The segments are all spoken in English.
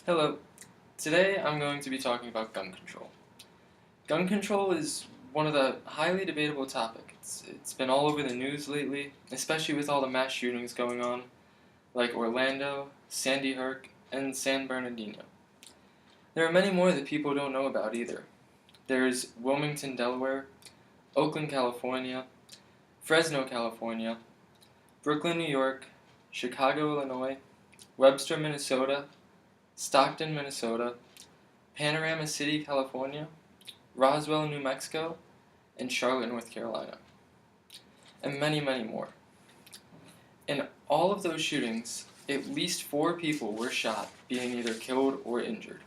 Hello. Today I'm going to be talking about gun control. Gun control is one of the highly debatable topics. It's been all over the news lately, especially with all the mass shootings going on, like Orlando, Sandy Hook, and San Bernardino. There are many more that people don't know about either. There's Wilmington, Delaware, Oakland, California, Fresno, California, Brooklyn, New York, Chicago, Illinois, Webster, Minnesota, Stockton, Minnesota, Panorama City, California, Roswell, New Mexico, and Charlotte, North Carolina, and many, many more. In all of those shootings, at least 4 people were shot, being either killed or injured.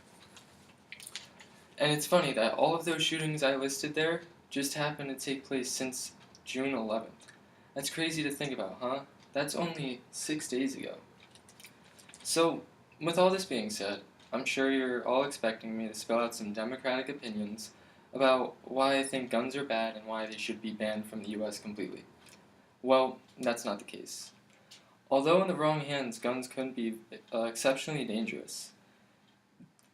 And it's funny that all of those shootings I listed there just happened to take place since June 11th. That's crazy to think about, huh? That's only 6 days ago. So, with all this being said, I'm sure you're all expecting me to spell out some democratic opinions about why I think guns are bad and why they should be banned from the US completely. Well, that's not the case. Although in the wrong hands, guns can be exceptionally dangerous.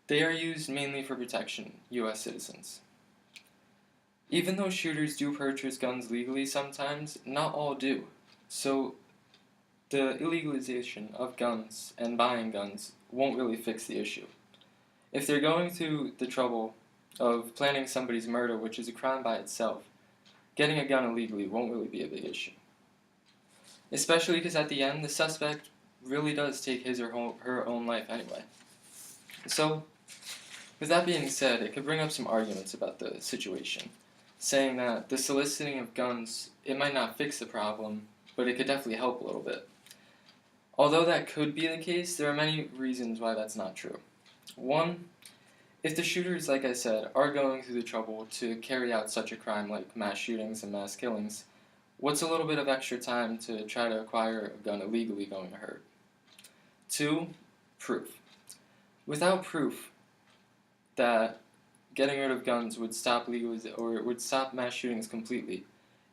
They are used mainly for protection, US citizens. Even though shooters do purchase guns legally sometimes, not all do. So the illegalization of guns and buying guns won't really fix the issue. If they're going through the trouble of planning somebody's murder, which is a crime by itself, getting a gun illegally won't really be a big issue. Especially because at the end, the suspect really does take his or her own life anyway. So, with that being said, it could bring up some arguments about the situation, saying that the soliciting of guns, it might not fix the problem, but it could definitely help a little bit. Although that could be the case, there are many reasons why that's not true. One, if the shooters, like I said, are going through the trouble to carry out such a crime like mass shootings and mass killings, what's a little bit of extra time to try to acquire a gun illegally going to hurt? 2, proof. Without proof that getting rid of guns would stop would stop mass shootings completely,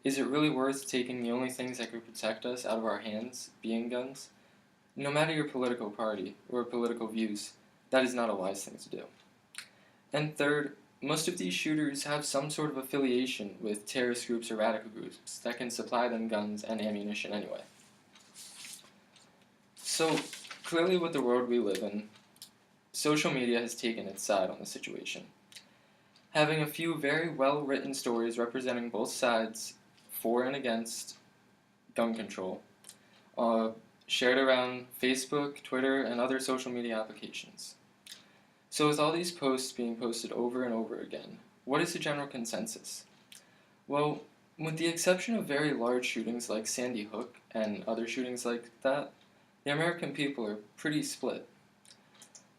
is it really worth taking the only things that could protect us out of our hands, being guns? No matter your political party or political views, that is not a wise thing to do. And third, most of these shooters have some sort of affiliation with terrorist groups or radical groups that can supply them guns and ammunition anyway. So, clearly with the world we live in, social media has taken its side on the situation. Having a few very well-written stories representing both sides for and against gun control, shared around Facebook, Twitter, and other social media applications. So with all these posts being posted over and over again, what is the general consensus? Well, with the exception of very large shootings like Sandy Hook and other shootings like that, the American people are pretty split.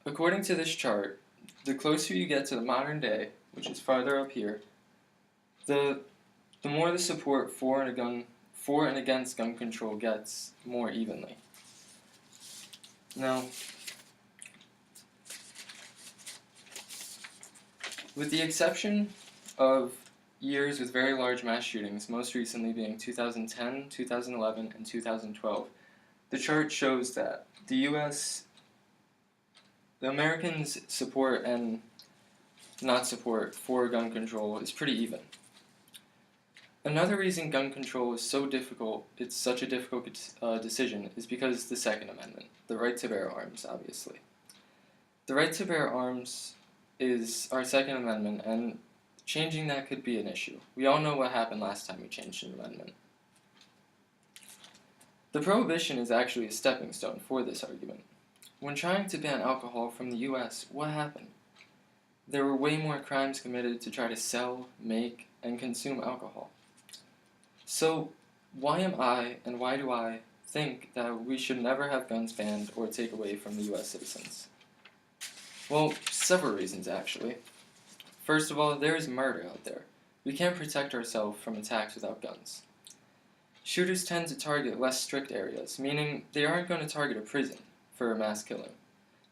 According to this chart, the closer you get to the modern day, which is farther up here, the more the support for and against gun control gets more evenly. Now, with the exception of years with very large mass shootings, most recently being 2010, 2011, and 2012, the chart shows that the Americans' support and not support for gun control is pretty even. Another reason gun control is so difficult, it's such a difficult decision, is because the Second Amendment, the right to bear arms, obviously. The right to bear arms is our Second Amendment, and changing that could be an issue. We all know what happened last time we changed an amendment. The prohibition is actually a stepping stone for this argument. When trying to ban alcohol from the US, what happened? There were way more crimes committed to try to sell, make, and consume alcohol. So, why am I, and why do I, think that we should never have guns banned or take away from the US citizens? Well, several reasons actually. First of all, there is murder out there. We can't protect ourselves from attacks without guns. Shooters tend to target less strict areas, meaning they aren't going to target a prison for a mass killing.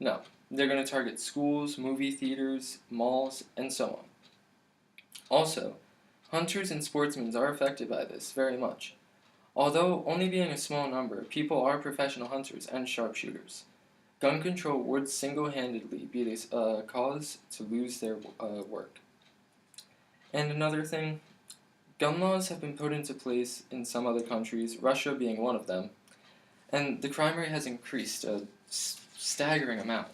No, they're going to target schools, movie theaters, malls, and so on. Also, hunters and sportsmen are affected by this very much. Although only being a small number, people are professional hunters and sharpshooters. gun control would single-handedly be the cause to lose their work. And another thing, gun laws have been put into place in some other countries, Russia being one of them, and the crime rate has increased a staggering amount.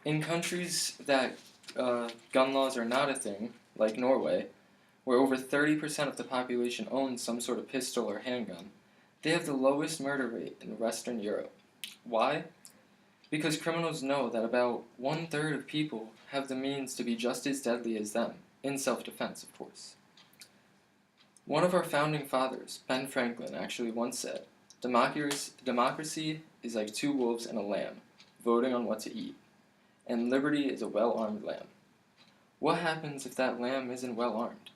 In countries that gun laws are not a thing, like Norway, where over 30% of the population owns some sort of pistol or handgun, they have the lowest murder rate in Western Europe. Why? Because criminals know that about 1/3 of people have the means to be just as deadly as them, in self-defense, of course. One of our founding fathers, Ben Franklin, actually once said, democracy is like two wolves and a lamb, voting on what to eat, and liberty is a well-armed lamb. What happens if that lamb isn't well-armed?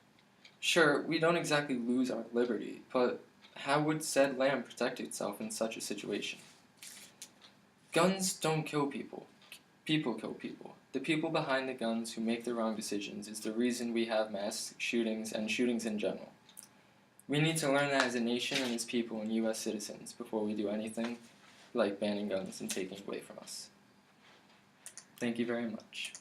Sure, we don't exactly lose our liberty, but how would said lamb protect itself in such a situation? Guns don't kill people. People kill people. The people behind the guns who make the wrong decisions is the reason we have mass shootings and shootings in general. We need to learn that as a nation and as people and U.S. citizens before we do anything like banning guns and taking it away from us. Thank you very much.